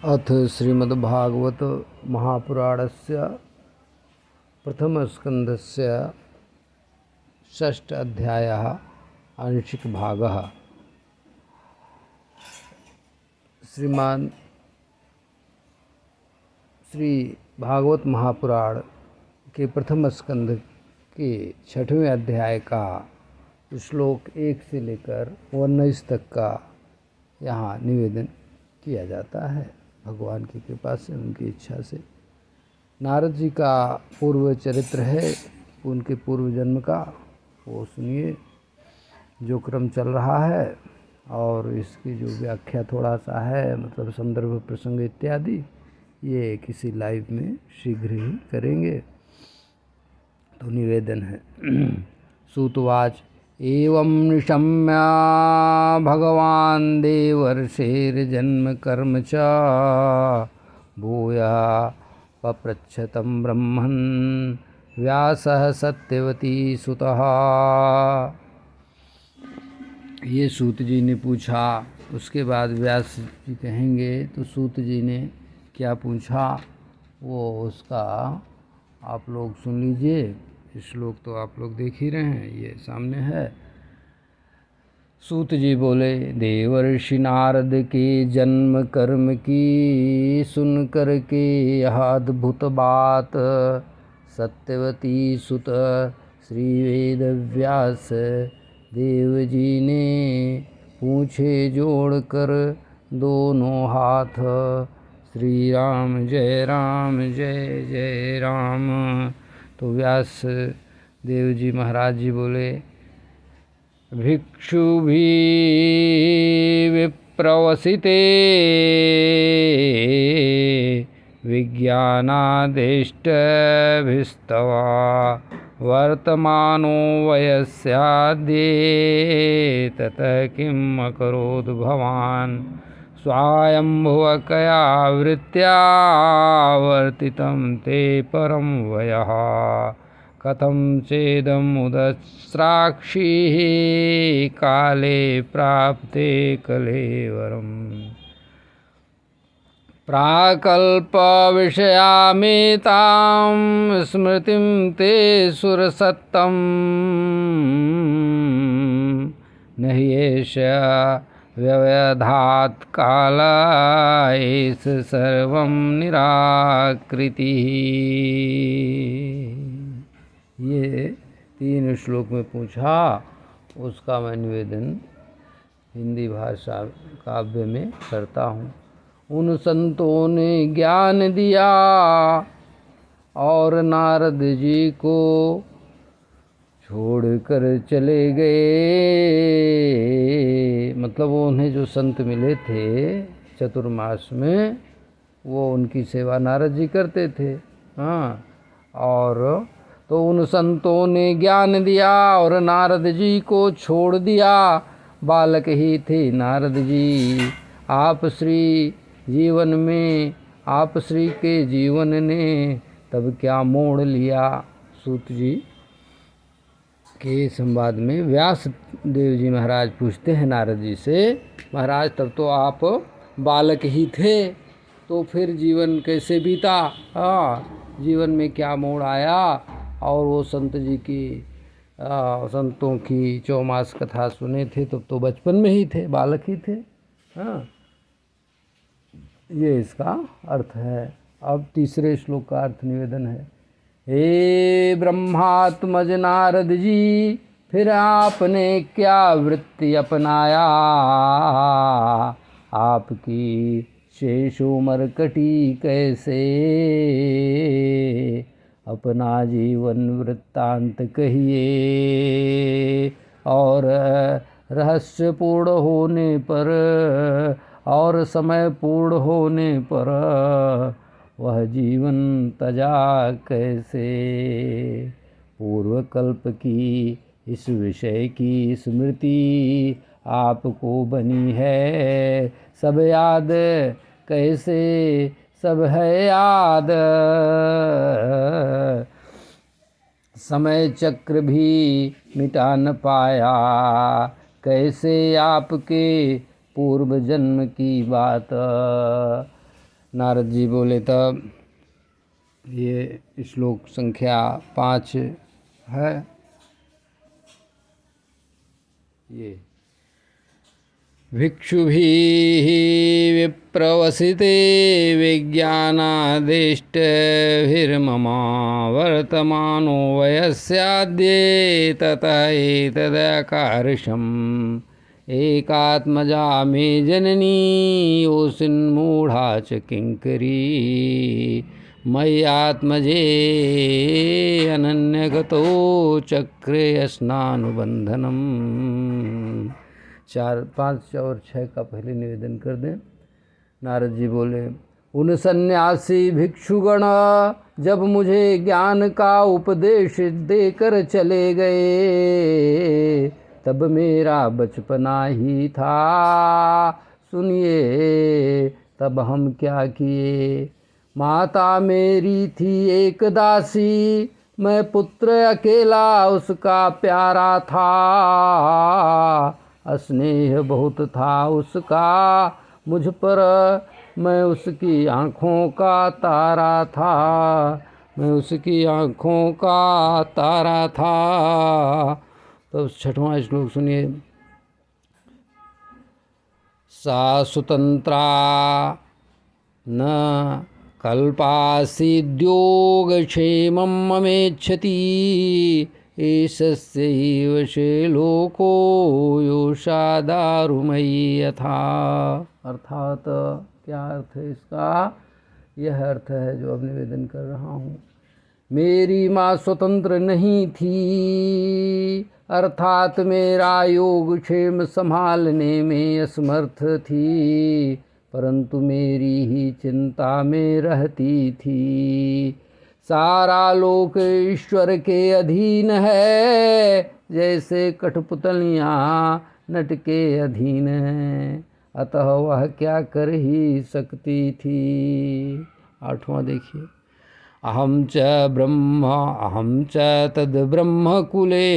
अथ श्रीमद्भागवत महापुराणस्य प्रथमस्कन्धस्य षष्ठ अध्यायः आंशिकभागः। श्रीमान श्री भागवत महापुराण के प्रथम स्कंध के छठवें अध्याय का श्लोक 1 से लेकर 19 तक का यहाँ निवेदन किया जाता है। भगवान की कृपा से, उनकी इच्छा से नारद जी का पूर्व चरित्र है, उनके पूर्व जन्म का, वो सुनिए जो क्रम चल रहा है। और इसकी जो व्याख्या थोड़ा सा है, मतलब संदर्भ प्रसंग इत्यादि, ये किसी लाइव में शीघ्र ही करेंगे। तो निवेदन है। सूतवाच एवं निशम्य भगवान् देवर्षेर्जन्म कर्म च भूयः पप्रच्छ तं ब्रह्मन् व्यासः सत्यवती सुतः। ये सूत जी ने पूछा। उसके बाद व्यास जी कहेंगे तो सूत जी ने क्या पूछा वो उसका आप लोग सुन लीजिए। श्लोक तो आप लोग देख ही रहे हैं, ये सामने है। सूत जी बोले, देवर्षि नारद के जन्म कर्म की सुन कर के यह अद्भुत बात, सत्यवती सुत श्री वेद व्यास देव जी ने पूछे जोड़ कर दोनों हाथ, श्री राम जय जय राम। तो व्यास देव जी महाराज जी बोले, भिक्षु भी विप्रवसिते विज्ञानादिष्टभिस्तवा वर्तमानो वयस्याद्ये ततः किम् अकरोत् भवान् स्वायम्भुवकया वृत्त्या वर्तितं ते परं वयः कथं चेदमुदस्राक्षिः काले प्राप्ते कलेवरम् प्राकल्पविषयामेतां स्मृतिं ते सुरसत्तं न ह्येष व्यवधात् काल एष सर्वं निराकृतिः। ये 3 श्लोक में पूछा, उसका मैं निवेदन हिंदी भाषा काव्य में करता हूँ। उन संतों ने ज्ञान दिया और नारद जी को छोड़कर चले गए। मतलब उन्हें जो संत मिले थे चतुर्मास में, वो उनकी सेवा नारद जी करते थे। हाँ, और तो उन संतों ने ज्ञान दिया और नारद जी को छोड़ दिया। बालक ही थे नारद जी। आप श्री जीवन में, आप श्री के जीवन ने तब क्या मोड़ लिया। सूत जी के संवाद में व्यास देव जी महाराज पूछते हैं नारद जी से, महाराज तब तो आप बालक ही थे, तो फिर जीवन कैसे बीता। हाँ, जीवन में क्या मोड़ आया। और वो संत जी की संतों की चौमास कथा सुने थे तो बचपन में ही थे, बालक ही थे। हाँ, ये इसका अर्थ है। अब तीसरे श्लोक का अर्थ निवेदन है। हे ब्रह्मात्मज नारद जी, फिर आपने क्या वृत्ति अपनाया, आपकी शेष उम्र कटी कैसे, अपना जीवन वृत्तांत कहिए और रहस्यपूर्ण होने पर और समय पूर्ण होने पर वह जीवन तजा कैसे। पूर्व कल्प की इस विषय की स्मृति आपको बनी है, सब याद कैसे, सब है याद। समय चक्र भी मिटा न पाया, कैसे आपके पूर्व जन्म की बात। नारद जी बोले तब ये श्लोक संख्या 5 है ये। भिक्षुभिः विप्रवसिते विज्ञानादिष्टभिर्मम वर्तमानो वयस्याद्ये ततः एतदकार्षम् एकात्मजा मे जननी योऽसिन्मूढा च किङ्करी मय्यात्मजे अनन्यगतो चक्रे स्नानुबन्धनम्। 4, 5 और 6 का पहले निवेदन कर दें। नारद जी बोले, उन सन्यासी भिक्षुगण जब मुझे ज्ञान का उपदेश देकर चले गए तब मेरा बचपना ही था। सुनिए तब हम क्या किए। माता मेरी थी एक दासी, मैं पुत्र अकेला उसका प्यारा था। स्नेह बहुत था उसका मुझ पर, मैं उसकी आँखों का तारा था। मैं उसकी आँखों का तारा था। तो 6वां श्लोक सुनिए। सा स्वतंत्रा न कल्पासीद्योगक्षेमं ममेच्छति एषस्यैव शे लोको योषा दारुमयी यथा। अर्थात क्या अर्थ है इसका? यह अर्थ है जो अब निवेदन कर रहा हूँ। मेरी माँ स्वतंत्र नहीं थी, अर्थात मेरा योगक्षेम संभालने में असमर्थ थी, परंतु मेरी ही चिंता में रहती थी। सारा लोक ईश्वर के अधीन है, जैसे कठपुतलियाँ नट के अधीन हैं, अतः वह क्या कर ही सकती थी। 8वां देखिए। अहं च तद्ब्रह्मकुले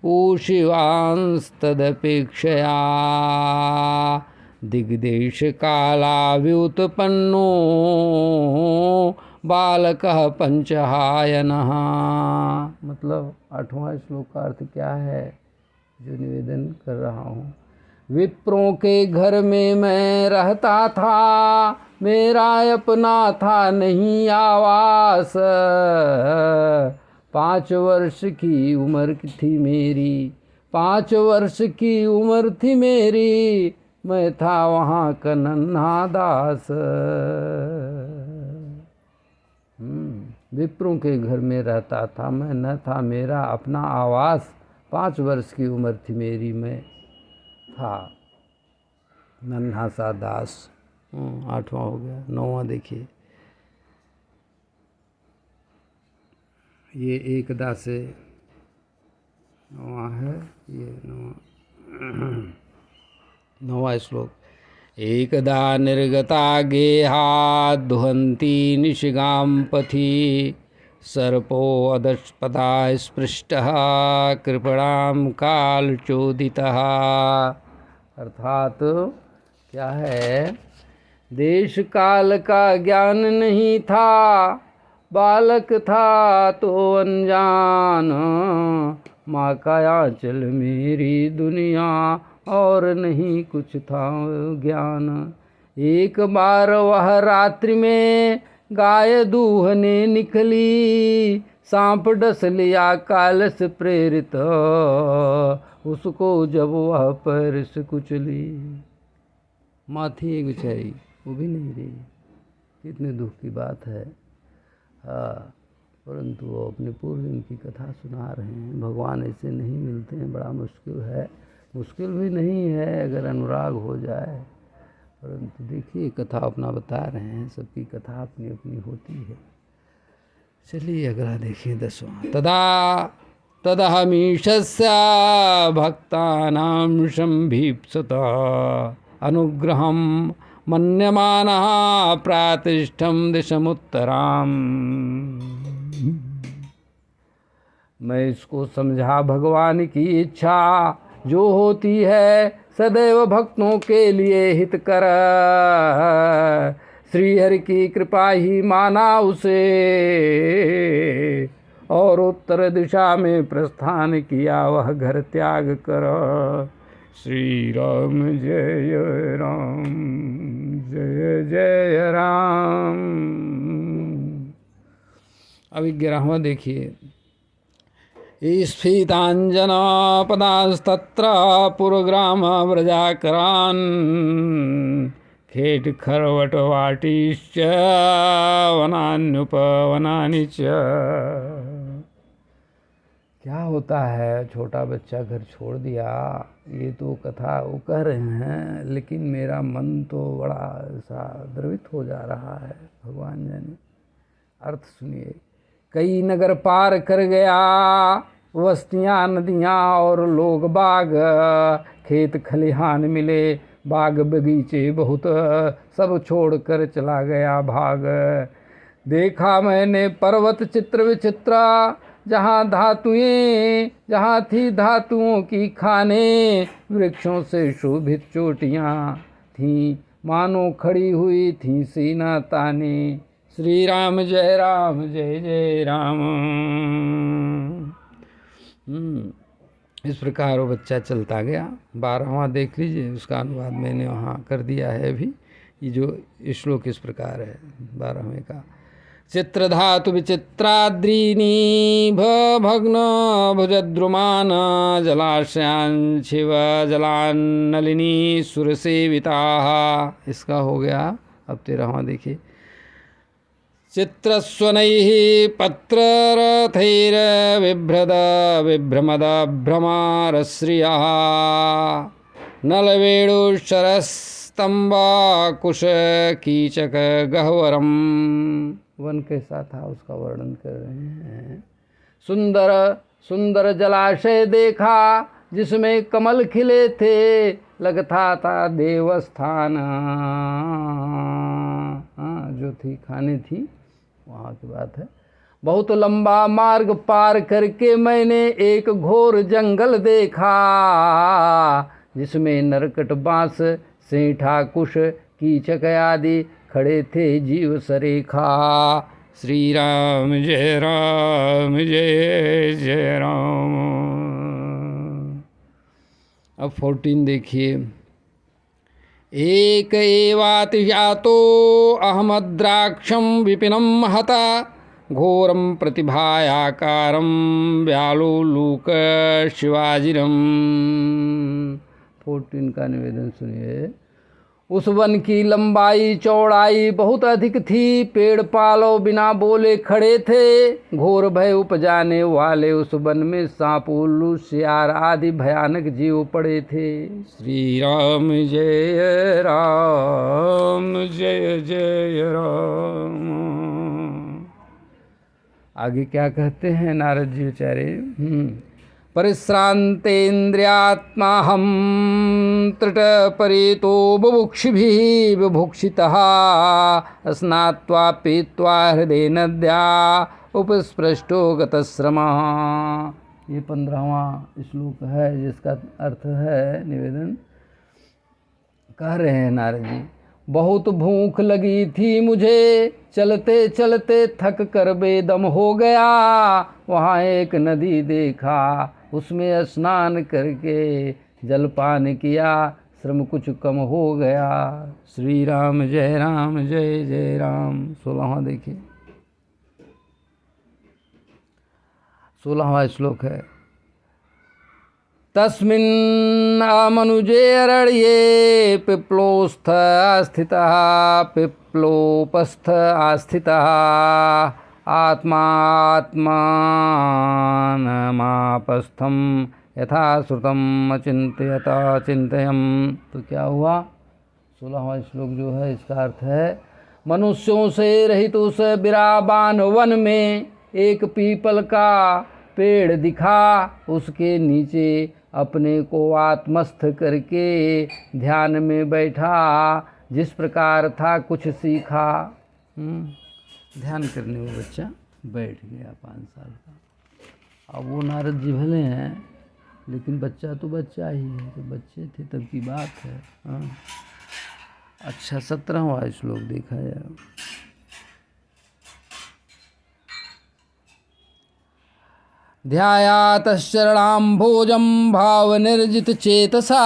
ऊशिवांस्तदपेक्षया दिग्देशकालाव्युत्पन्नो बालकः पंचहायनः। मतलब 8वां श्लोक का अर्थ क्या है जो निवेदन कर रहा हूँ। विप्रों के घर में मैं रहता था, मेरा अपना था नहीं आवास। 5 वर्ष की उम्र थी मेरी, 5 वर्ष की उम्र थी मेरी, मैं था वहाँ का नन्हा दास। विप्रों के घर में रहता था मैं, न था मेरा अपना आवास। 5 वर्ष की उम्र थी मेरी, मैं था नन्हा सा दास। 8वां हो गया। 9वां देखिए। ये एकदा से 9वां है, ये 9वां श्लोक। एकदा निर्गता गेहात् दुहन्ती निशिगां पथि सर्पो अधस्पदा स्पृष्टः कृपणां कालचोदितः। अर्थात क्या है, देश काल का ज्ञान नहीं था, बालक था तो अनजान। माँ का आंचल मेरी दुनिया और नहीं कुछ था ज्ञान। एक बार वह रात्रि में गाय दूहने निकली, सांप डस लिया काल से प्रेरित, उसको जब वह पैर से कुचली। माँ थी एक बेचारी, वो भी नहीं रही। कितने दुख की बात है। हाँ, परंतु वो अपने पूर्वजों की कथा सुना रहे हैं। भगवान ऐसे नहीं मिलते हैं, बड़ा मुश्किल है। मुश्किल भी नहीं है अगर अनुराग हो जाए, परंतु देखिए कथा अपना बता रहे हैं, सबकी कथा अपनी अपनी होती है। चलिए अगला देखिए 10वां। तदहमीशस्य भक्तानां संभीप्सत अनुग्रहं मन्यमानः प्रातिष्ठं दिशमुत्तराम्। मैं इसको समझा भगवान की इच्छा जो होती है सदैव भक्तों के लिए हितकर। श्री हरि की कृपा ही माना उसे, और उत्तर दिशा में प्रस्थान किया वह घर त्याग कर। श्री राम जय राम, जय जय राम। अब 11वां देखिए। स्फीतांजना पदास्तत्र पुरग्राम व्रजाकरान्, खेट खरवट वाटिश्च वनान्युपवनानि च। क्या होता है, छोटा बच्चा घर छोड़ दिया, ये तो कथा वो कह रहे हैं, लेकिन मेरा मन तो बड़ा ऐसा द्रवित हो जा रहा है। भगवान जाने अर्थ सुनिए। कई नगर पार कर गया, बस्तियाँ नदियाँ और लोग बाग, खेत खलिहान मिले बाग बगीचे बहुत, सब छोड़ कर चला गया भाग। देखा मैंने पर्वत चित्र विचित्र, जहाँ धातुएं जहाँ थी धातुओं की खाने, वृक्षों से शोभित चोटियाँ थीं मानो खड़ी हुई थी सीना ताने। श्री राम जय राम, जय जय राम। इस प्रकार वो बच्चा चलता गया। 12वां देख लीजिए, उसका अनुवाद मैंने वहाँ कर दिया है अभी। ये जो श्लोक इस प्रकार है 12वें का। चित्रधातु विचित्राद्रीनी भग्न भुजद्रुमान, जलाशयान शिव जलान्नलिनी सुरसेविता। इसका हो गया। अब 13वां देखिए। चित्रस्वनैः पत्ररथैर्बिभ्रद विभ्रमद भ्रमारश्रियः, नलवेणुशरस्तंबाकुश कीचक गह्वरम। वन कैसा था उसका वर्णन कर रहे हैं। सुंदर सुंदर जलाशय देखा, जिसमें कमल खिले थे, लगता था देवस्थान। जो थी खाने थी वहाँ की बात है। बहुत लंबा मार्ग पार करके मैंने एक घोर जंगल देखा, जिसमें नरकट बांस सेठा कुश कीचक आदि खड़े थे जीव सरेखा। श्री राम जय राम, जय जय राम। अब 14 देखिए। एक एवातिजातो अहमद्राक्षं विपिनं महता, घोरं प्रतिभायाकारं व्यालोलूक शिवाजिरम। 14 का निवेदन सुनिए। उस वन की लंबाई चौड़ाई बहुत अधिक थी, पेड़ पालो बिना बोले खड़े थे। घोर भय उपजाने वाले उस वन में सांप उल्लू सियार आदि भयानक जीव पड़े थे। श्री राम जय राम, जय जय राम। आगे क्या कहते हैं नारद जी बेचारे। परिश्रांतेन्द्रियात्मा हम तृटपरितो बुभुक्षिभिः विभुक्षितः, स्नात्वा पीत्वा हृदय नद्या उपस्पृष्टो गतश्रमः। ये 15वां श्लोक है, जिसका अर्थ है निवेदन कह रहे हैं नारद जी। बहुत भूख लगी थी मुझे, चलते चलते थक कर बेदम हो गया। वहाँ एक नदी देखा, उसमें स्नान करके जलपान किया, श्रम कुछ कम हो गया। श्री राम जय राम, जय जय राम। 16वां देखिए। 16वां श्लोक है। तस्मिन् अमनुजे अरण्ये पिप्लोस्थ आस्थितः, पिप्लोपस्थ आस्थितः, आत्मात्मानमापस्थं यथा श्रुतम् अचिंत्यत चिंतयम्। तो क्या हुआ? 16वां श्लोक जो है इसका अर्थ है, मनुष्यों से रहित उस बिराबान वन में एक पीपल का पेड़ दिखा। उसके नीचे अपने को आत्मस्थ करके ध्यान में बैठा, जिस प्रकार था कुछ सीखा। ध्यान करने में बच्चा बैठ गया 5 साल का। अब वो नारद जी भले हैं, लेकिन बच्चा तो बच्चा ही है। तो बच्चे थे तब की बात है। अच्छा 17वां श्लोक देखा जाए। ध्यायातश्चरणाम्भोजं भावनिर्जितचेतसा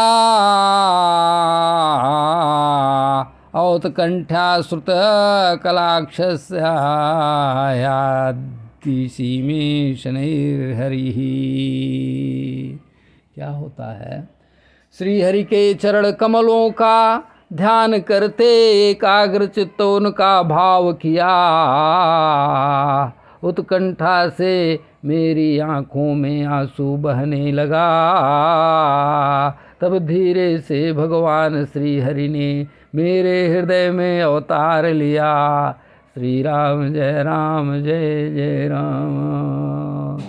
औत्कण्ठ्याश्रुतकलाक्षस्यादिशि मे शनैर्हरिः। क्या होता है? श्री हरि के चरण कमलों का ध्यान करते एकाग्र चित्त उनका भाव किया, उत्कंठा से मेरी आँखों में आंसू बहने लगा। तब धीरे से भगवान श्री हरि ने मेरे हृदय में अवतार लिया। श्री राम जय जय राम।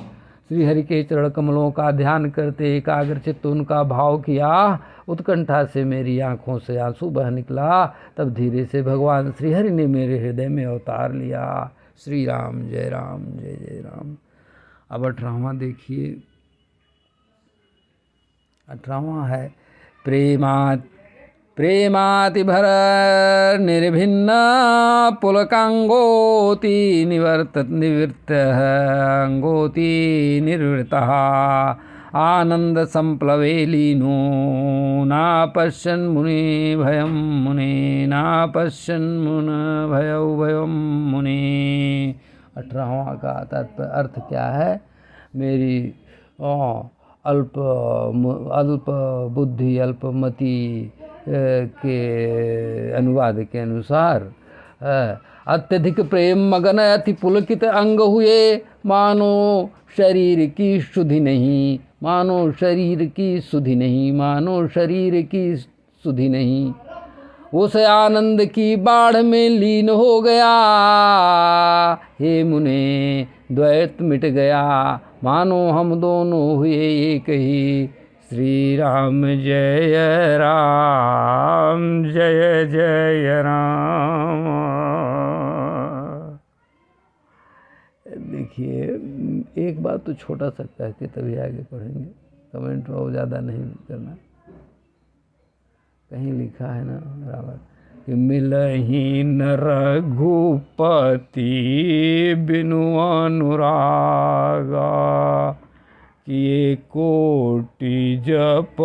श्री हरि के चरण कमलों का ध्यान करते एकाग्र चित्त उनका भाव किया, उत्कंठा से मेरी आंखों से आंसू बह निकला। तब धीरे से भगवान श्री हरि ने मेरे हृदय में अवतार लिया। श्री राम जय जय राम। अब 18वां देखिए। 18वां है प्रेमातिभर निर्भिन्न पुलकांगोति निवृत्त अंगोति निर्वृतः आनंद संप्लवे लीनो ना पश्यन् मुनि भयं मुने ना पश्यन् मुन भयं मुने। 18वां का अर्थ क्या है? मेरी अल्प बुद्धि अल्पमति के अनुवाद के अनुसार अत्यधिक प्रेम मगन अति पुलकित अंग हुए, मानो शरीर की शुद्धि नहीं, मानो शरीर की सुधि नहीं, मानो शरीर की सुधि नहीं। उस आनंद की बाढ़ में लीन हो गया। हे मुने द्वैत मिट गया, मानो हम दोनों हुए एक ही। श्री राम जय जय राम। देखिए एक बात तो छोटा सा कह के तभी आगे पढ़ेंगे, कमेंट में ज़्यादा नहीं करना। कहीं लिखा है ना बराबर कि मिलहि न रघुपति बिनु अनुरागा, किए कोटि जप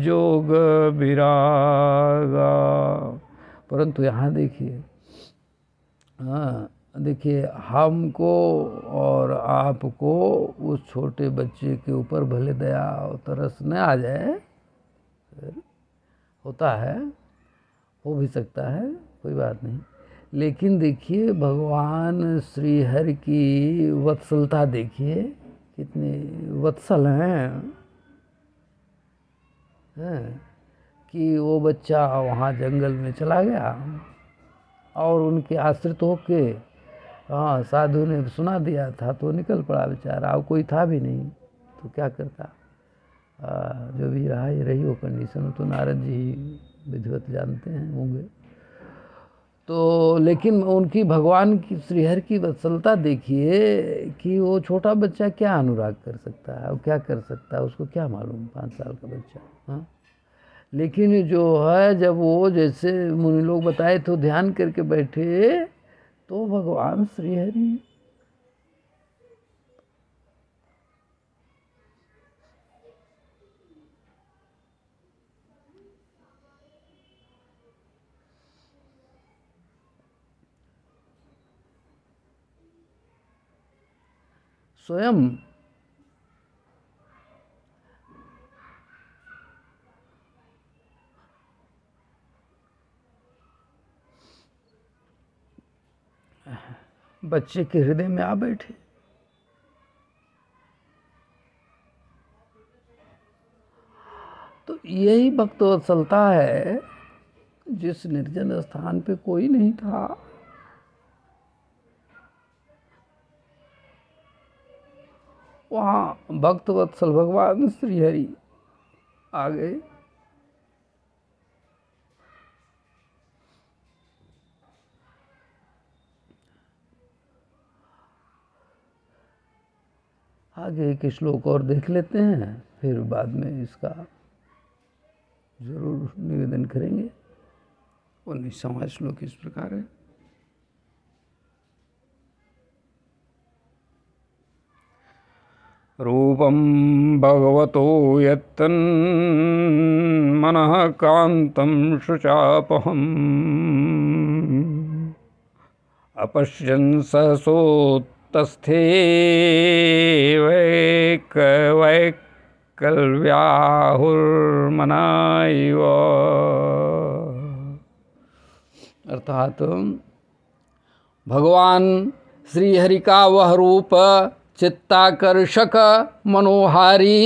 जोग विरागा। परंतु यहाँ देखिए, हाँ देखिए, हमको और आपको उस छोटे बच्चे के ऊपर भले दया और तरस न आ जाए, होता है, हो भी सकता है, कोई बात नहीं। लेकिन देखिए भगवान श्री हरि की वत्सलता देखिए, कितने वत्सल हैं, कि वो बच्चा वहाँ जंगल में चला गया और उनके आश्रित होके, हाँ साधु ने सुना दिया था तो निकल पड़ा बेचारा, अब कोई था भी नहीं तो क्या करता। जो भी रहा ये रही वो कंडीशन, तो नारद जी विधिवत जानते हैं होंगे। तो लेकिन उनकी भगवान की श्रीहरि की वत्सलता देखिए कि वो छोटा बच्चा क्या अनुराग कर सकता है और क्या कर सकता है, उसको क्या मालूम, 5 साल का बच्चा। हाँ लेकिन जो है जब वो जैसे मुनि लोग बताए तो ध्यान करके बैठे तो भगवान श्रीहरि स्वयं बच्चे के हृदय में आ बैठे। तो यही भक्तवत्सलता है। जिस निर्जन स्थान पे कोई नहीं था, वहाँ भक्तवत्सल भगवान श्रीहरि आ गए। आगे के श्लोक और देख लेते हैं, फिर बाद में इसका जरूर निवेदन करेंगे। 19वां श्लोक इस प्रकार है। रूपं भगवतो यत्तन्मनः कान्तं शुचापहम् अपश्यन् सहसोत्तस्थे वैकल्व्याहुर्मना इव। अर्थात भगवान श्री हरि का वह रूप चित्ताकर्षक मनोहारी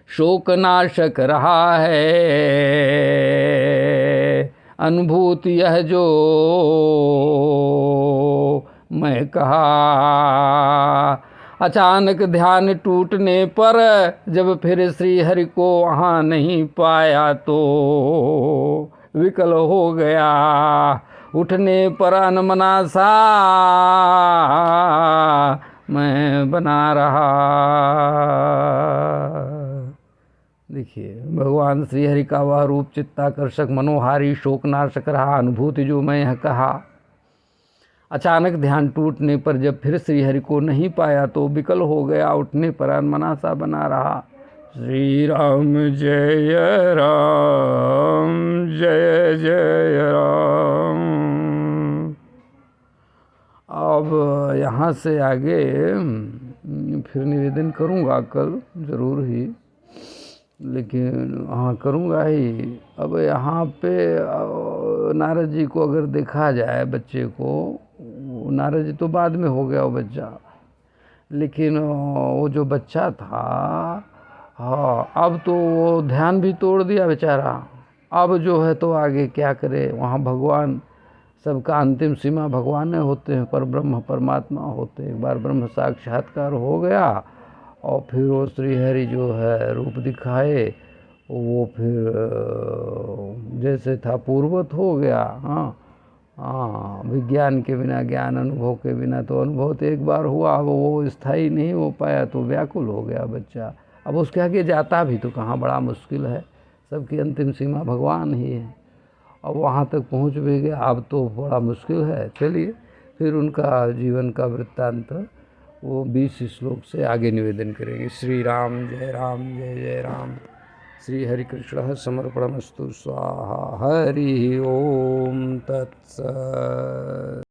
शोकनाशक रहा है। अनुभूति यह जो मैं कहा, अचानक ध्यान टूटने पर जब फिर श्री हरि को वहाँ नहीं पाया तो विकल हो गया। उठने पर अनमना सा मैं बना रहा। देखिए, भगवान श्री हरि का वह रूप चित्ताकर्षक मनोहारी शोकनाशक रहा। अनुभूति जो मैं यह कहा, अचानक ध्यान टूटने पर जब फिर श्री हरि को नहीं पाया तो विकल हो गया। उठने पर अनमना सा बना रहा। श्री राम जय राम जय जय राम। अब यहाँ से आगे फिर निवेदन करूँगा कल जरूर ही, लेकिन हाँ करूँगा ही। अब यहाँ पे नारद जी को अगर देखा जाए, बच्चे को, नारद जी तो बाद में हो गया वो बच्चा, लेकिन वो जो बच्चा था, हाँ अब तो वो ध्यान भी तोड़ दिया बेचारा। अब जो है तो आगे क्या करे। वहाँ भगवान, सबका अंतिम सीमा भगवान होते हैं, पर ब्रह्म परमात्मा होते हैं। एक बार ब्रह्म साक्षात्कार हो गया और फिर वो श्री हरि जो है रूप दिखाए, वो फिर जैसे था पूर्वत हो गया। हाँ हाँ, विज्ञान के बिना ज्ञान, अनुभव के बिना तो अनुभव तो एक बार हुआ, अब वो स्थायी नहीं हो पाया तो व्याकुल हो गया बच्चा। अब उसके आगे जाता भी तो कहाँ, बड़ा मुश्किल है। सबकी अंतिम सीमा भगवान ही है। अब वहाँ तक पहुँच भी गया, अब तो बड़ा मुश्किल है। चलिए फिर उनका जीवन का वृत्तांत वो 20 श्लोक से आगे निवेदन करेंगे। श्री राम जय जय राम। श्री हरि कृष्ण समर्पणमस्तु। स्वाहा। हरि ओम तत्सत्।